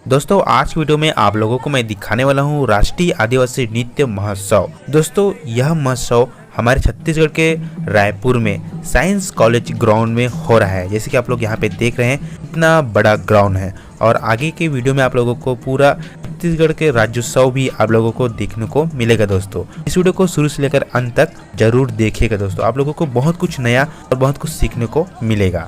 दोस्तों आज की वीडियो में आप लोगों को मैं दिखाने वाला हूँ राष्ट्रीय आदिवासी नृत्य महोत्सव। दोस्तों यह महोत्सव हमारे छत्तीसगढ़ के रायपुर में साइंस कॉलेज ग्राउंड में हो रहा है। जैसे कि आप लोग यहाँ पे देख रहे हैं इतना बड़ा ग्राउंड है और आगे के वीडियो में आप लोगों को पूरा छत्तीसगढ़ के राज्योत्सव भी आप लोगों को देखने को मिलेगा। दोस्तों इस वीडियो को शुरू से लेकर अंत तक जरूर देखिएगा। दोस्तों आप लोगों को बहुत कुछ नया और बहुत कुछ सीखने को मिलेगा।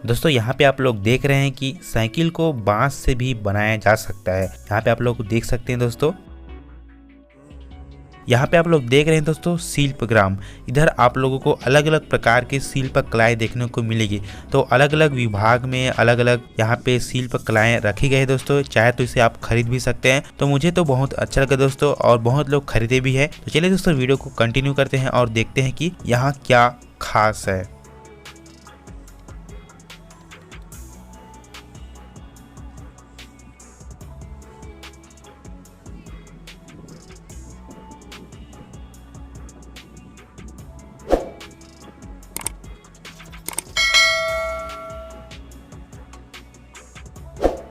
दोस्तों यहाँ पे आप लोग देख रहे हैं कि साइकिल को बांस से भी बनाया जा सकता है। यहाँ पे आप लोग देख सकते हैं दोस्तों, यहाँ पे आप लोग देख रहे हैं दोस्तों शिल्पग्राम। इधर आप लोगों को अलग अलग प्रकार के शिल्प कलाएं देखने को मिलेगी। तो अलग अलग विभाग में अलग अलग यहाँ पे शिल्प कलाएं रखी गई है दोस्तों। चाहे तो इसे आप खरीद भी सकते हैं। तो मुझे तो बहुत अच्छा लगा दोस्तों और बहुत लोग खरीदे भी है। तो चलिए दोस्तों वीडियो को कंटिन्यू करते हैं और देखते हैं कि यहाँ क्या खास है।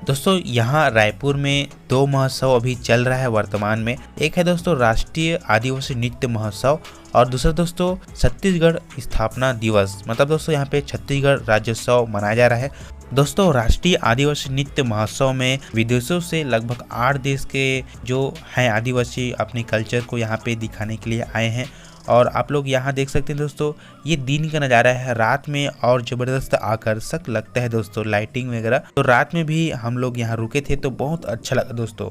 दोस्तों यहाँ रायपुर में दो महोत्सव अभी चल रहा है वर्तमान में। एक है दोस्तों राष्ट्रीय आदिवासी नृत्य महोत्सव और दूसरा दोस्तों छत्तीसगढ़ स्थापना दिवस। मतलब दोस्तों यहाँ पे छत्तीसगढ़ राज्योत्सव मनाया जा रहा है। दोस्तों राष्ट्रीय आदिवासी नृत्य महोत्सव में विदेशों से लगभग 8 देश के जो हैं आदिवासी अपने कल्चर को यहाँ पे दिखाने के लिए आए हैं। और आप लोग यहाँ देख सकते हैं दोस्तों, ये दिन का नज़ारा है। रात में और ज़बरदस्त आकर्षक लगता है दोस्तों, लाइटिंग वगैरह। तो रात में भी हम लोग यहाँ रुके थे तो बहुत अच्छा लगा दोस्तों।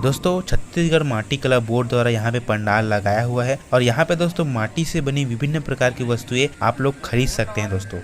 दोस्तों छत्तीसगढ़ माटी कला बोर्ड द्वारा यहाँ पे पंडाल लगाया हुआ है और यहाँ पे दोस्तों माटी से बनी विभिन्न प्रकार की वस्तुएं आप लोग खरीद सकते हैं दोस्तों।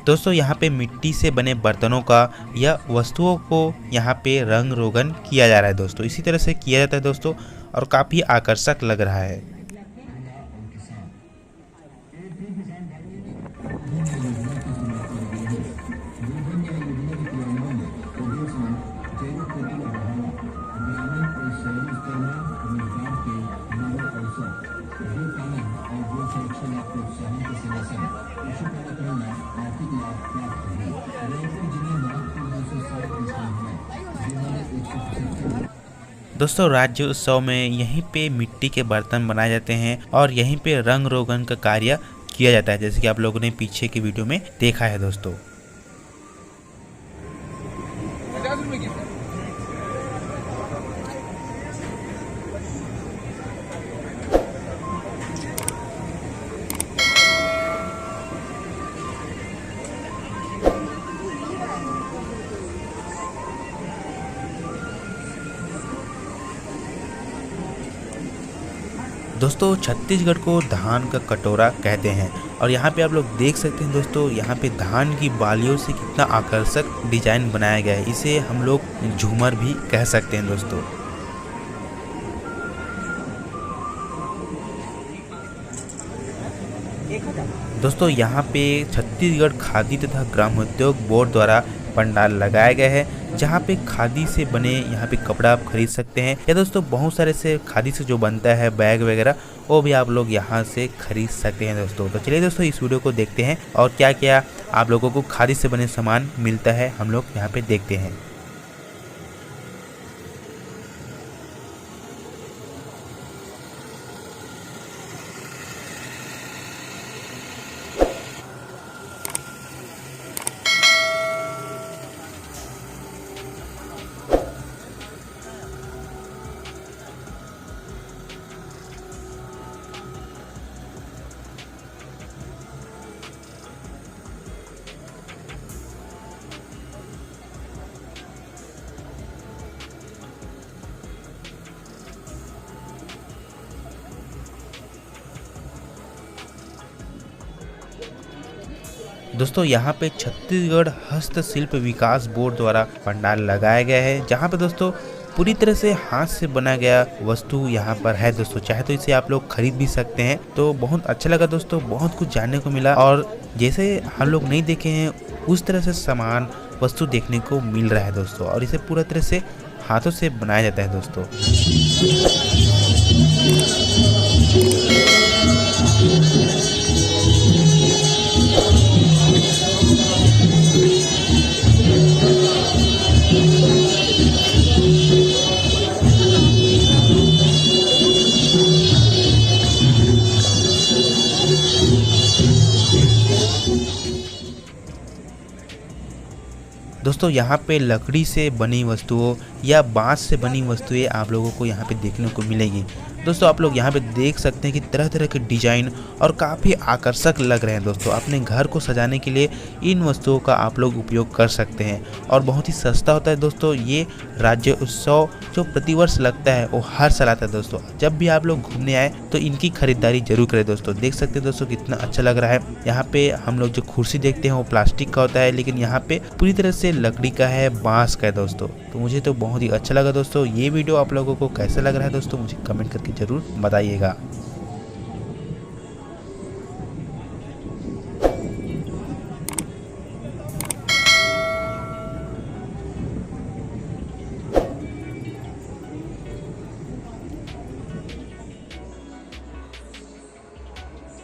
दोस्तों यहाँ पे मिट्टी से बने बर्तनों का या वस्तुओं को यहाँ पे रंग रोगन किया जा रहा है दोस्तों। इसी तरह से किया जाता है दोस्तों और काफ़ी आकर्षक लग रहा है। दोस्तों राज्य उत्सव में यहीं पे मिट्टी के बर्तन बनाए जाते हैं और यहीं पे रंग रोगन का कार्य किया जाता है, जैसे कि आप लोगों ने पीछे की वीडियो में देखा है दोस्तों। दोस्तों छत्तीसगढ़ को धान का कटोरा कहते हैं और यहाँ पे आप लोग देख सकते हैं दोस्तों, यहाँ पे धान की बालियों से कितना आकर्षक डिजाइन बनाया गया है। इसे हम लोग झूमर भी कह सकते हैं दोस्तों। दोस्तों यहाँ पे छत्तीसगढ़ खादी तथा ग्राम उद्योग बोर्ड द्वारा पंडाल लगाया गया है, जहाँ पे खादी से बने यहाँ पे कपड़ा आप खरीद सकते हैं। या दोस्तों बहुत सारे से खादी से जो बनता है बैग वगैरह, वो भी आप लोग यहाँ से खरीद सकते हैं दोस्तों। तो चलिए दोस्तों इस वीडियो को देखते हैं और क्या क्या आप लोगों को खादी से बने सामान मिलता है हम लोग यहाँ पे देखते हैं। दोस्तों यहाँ पे छत्तीसगढ़ हस्तशिल्प विकास बोर्ड द्वारा पंडाल लगाया गया है, जहाँ पे दोस्तों पूरी तरह से हाथ से बना गया वस्तु यहाँ पर है दोस्तों। चाहे तो इसे आप लोग खरीद भी सकते हैं। तो बहुत अच्छा लगा दोस्तों, बहुत कुछ जानने को मिला और जैसे हम लोग नहीं देखे हैं उस तरह से सामान वस्तु देखने को मिल रहा है दोस्तों। और इसे पूरा तरह से हाथों से बनाया जाता है दोस्तों। दोस्तों यहाँ पे लकड़ी से बनी वस्तुओं या बांस से बनी वस्तुएं आप लोगों को यहाँ पे देखने को मिलेगी। दोस्तों आप लोग यहाँ पे देख सकते हैं कि तरह तरह के डिजाइन और काफ़ी आकर्षक लग रहे हैं दोस्तों। अपने घर को सजाने के लिए इन वस्तुओं का आप लोग उपयोग कर सकते हैं और बहुत ही सस्ता होता है दोस्तों। ये राज्य उत्सव जो प्रतिवर्ष लगता है वो हर साल आता है दोस्तों। जब भी आप लोग घूमने आए तो इनकी खरीदारी जरूर करें दोस्तों। देख सकते हैं दोस्तों कितना अच्छा लग रहा है। यहाँ पे हम लोग जो कुर्सी देखते हैं वो प्लास्टिक का होता है, लेकिन यहाँ पे पूरी तरह से लकड़ी का है, बांस का है दोस्तों। तो मुझे तो बहुत ही अच्छा लगा दोस्तों। ये वीडियो आप लोगों को कैसा लग रहा है दोस्तों, मुझे कमेंट करके जरूर बताइएगा।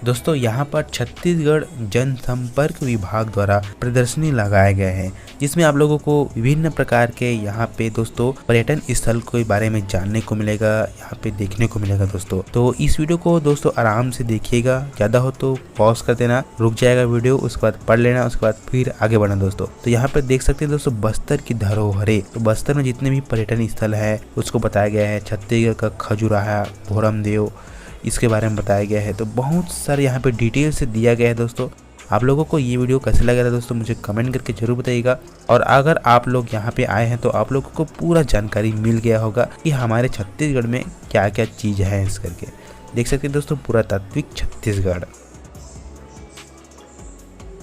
दोस्तों यहाँ पर छत्तीसगढ़ जनसंपर्क विभाग द्वारा प्रदर्शनी लगाया गया है, जिसमें आप लोगों को विभिन्न प्रकार के यहाँ पे दोस्तों पर्यटन स्थल के बारे में जानने को मिलेगा, यहाँ पे देखने को मिलेगा दोस्तों। तो इस वीडियो को दोस्तों आराम से देखिएगा, ज़्यादा हो तो पॉज कर देना, रुक जाएगा वीडियो, उसके बाद पढ़ लेना, उसके बाद फिर आगे बढ़ना दोस्तों। तो यहाँ पे देख सकते हैं दोस्तों बस्तर की धरोहरें। तो बस्तर में जितने भी पर्यटन स्थल है उसको बताया गया है। छत्तीसगढ़ का खजुराहा, भोरमदेव, इसके बारे में बताया गया है। तो बहुत सारे यहाँ पे डिटेल से दिया गया है दोस्तों। आप लोगों को ये वीडियो कैसे लग रहा है दोस्तों, मुझे कमेंट करके जरूर बताइएगा। और अगर आप लोग यहाँ पे आए हैं तो आप लोगों को पूरा जानकारी मिल गया होगा कि हमारे छत्तीसगढ़ में क्या क्या चीज़ है। इस करके देख सकते हैं दोस्तों पुरातात्विक छत्तीसगढ़।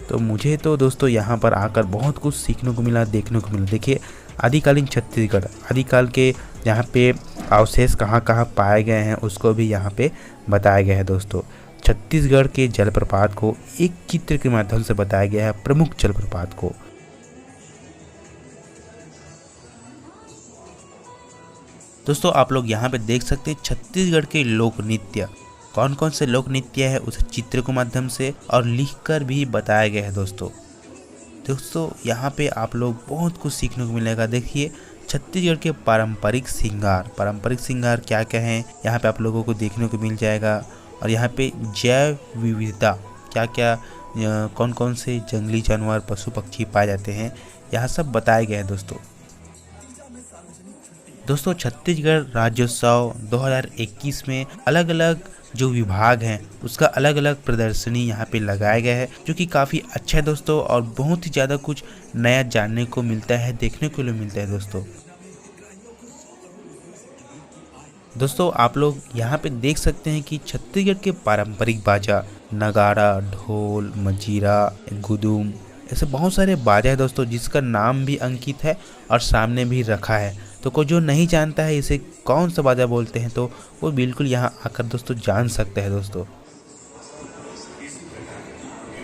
तो मुझे तो दोस्तों यहाँ पर आकर बहुत कुछ सीखने को मिला, देखने को मिला। देखिए आदिकालीन छत्तीसगढ़, आदिकाल के यहाँ पे अवशेष कहाँ कहाँ पाए गए हैं उसको भी यहाँ पे बताया गया है दोस्तों। छत्तीसगढ़ के जलप्रपात को एक चित्र के माध्यम से बताया गया है, प्रमुख जलप्रपात को। दोस्तों आप लोग यहाँ पे देख सकते हैं छत्तीसगढ़ के लोक नृत्य, कौन कौन से लोक नृत्य है उस चित्र के माध्यम से और लिखकर भी बताया गया है दोस्तों यहाँ पे आप लोग बहुत कुछ सीखने को मिलेगा। देखिए छत्तीसगढ़ के पारंपरिक श्रृंगार क्या क्या हैं यहाँ पे आप लोगों को देखने को मिल जाएगा। और यहाँ पे जैव विविधता क्या क्या, कौन कौन से जंगली जानवर पशु पक्षी पाए जाते हैं, यहाँ सब बताया गया है दोस्तों छत्तीसगढ़ राज्योत्सव 2021 में अलग अलग जो विभाग हैं उसका अलग अलग प्रदर्शनी यहाँ पे लगाया गया है, जो कि काफ़ी अच्छा है दोस्तों। और बहुत ही ज़्यादा कुछ नया जानने को मिलता है, देखने को मिलता है दोस्तों आप लोग यहाँ पे देख सकते हैं कि छत्तीसगढ़ के पारंपरिक बाजा, नगाड़ा, ढोल, मजीरा, गुदुम, ऐसे बहुत सारे बाजा है दोस्तों जिसका नाम भी अंकित है और सामने भी रखा है। तो कोई जो नहीं जानता है इसे कौन सा बाजा बोलते हैं तो वो बिल्कुल यहाँ आकर दोस्तों जान सकते हैं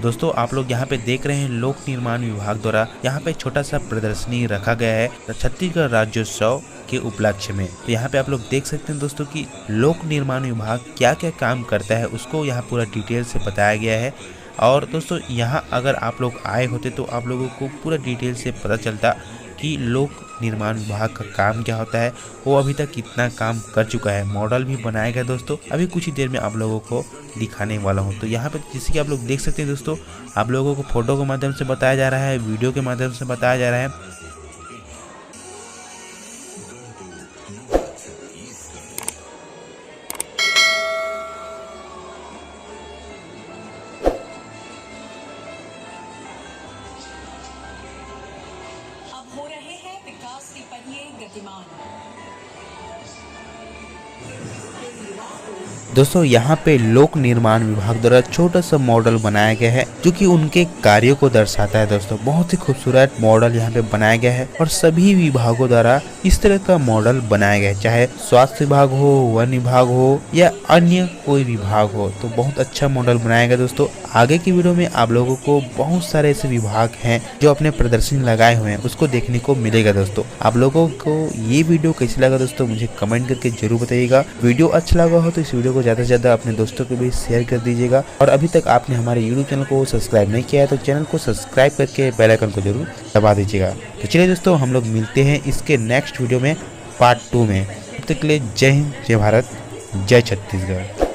दोस्तों आप लोग यहाँ पे देख रहे हैं लोक निर्माण विभाग द्वारा यहाँ पे छोटा सा प्रदर्शनी रखा गया है छत्तीसगढ़ राज्योत्सव के उपलक्ष्य में। तो यहाँ पे आप लोग देख सकते हैं दोस्तों कि लोक निर्माण विभाग क्या क्या काम करता है उसको यहाँ पूरा डिटेल से बताया गया है। और दोस्तों यहाँ अगर आप लोग आए होते तो आप लोगों को पूरा डिटेल से पता चलता कि लोक निर्माण विभाग का काम क्या होता है, वो अभी तक कितना काम कर चुका है। मॉडल भी बनाया गया दोस्तों, अभी कुछ ही देर में आप लोगों को दिखाने वाला हूँ। तो यहाँ पे जैसे कि आप लोग देख सकते हैं दोस्तों, आप लोगों को फोटो के माध्यम से बताया जा रहा है, वीडियो के माध्यम से बताया जा रहा है। हो रहे हैं विकास के पहिए गतिमान। दोस्तों यहाँ पे लोक निर्माण विभाग द्वारा छोटा सा मॉडल बनाया गया है जो कि उनके कार्यों को दर्शाता है दोस्तों। बहुत ही खूबसूरत मॉडल यहाँ पे बनाया गया है और सभी विभागों द्वारा इस तरह का मॉडल बनाया गया है, चाहे स्वास्थ्य विभाग हो, वन विभाग हो या अन्य कोई विभाग हो। तो बहुत अच्छा मॉडल बनाया गया दोस्तों। आगे की वीडियो में आप लोगों को बहुत सारे ऐसे विभाग हैं जो अपने प्रदर्शनी लगाए हुए हैं, उसको देखने को मिलेगा दोस्तों। आप लोगों को ये वीडियो कैसे लगा दोस्तों मुझे कमेंट करके जरूर बताइएगा। वीडियो अच्छा लगा हो तो इस वीडियो को ज़्यादा से ज़्यादा अपने दोस्तों को भी शेयर कर दीजिएगा। और अभी तक आपने हमारे यूट्यूब चैनल को सब्सक्राइब नहीं किया है तो चैनल को सब्सक्राइब करके बेल आइकन को जरूर दबा दीजिएगा। तो चलिए दोस्तों हम लोग मिलते हैं इसके नेक्स्ट वीडियो में पार्ट 2 में। तब तक के लिए जय हिंद, जय भारत, जय छत्तीसगढ़।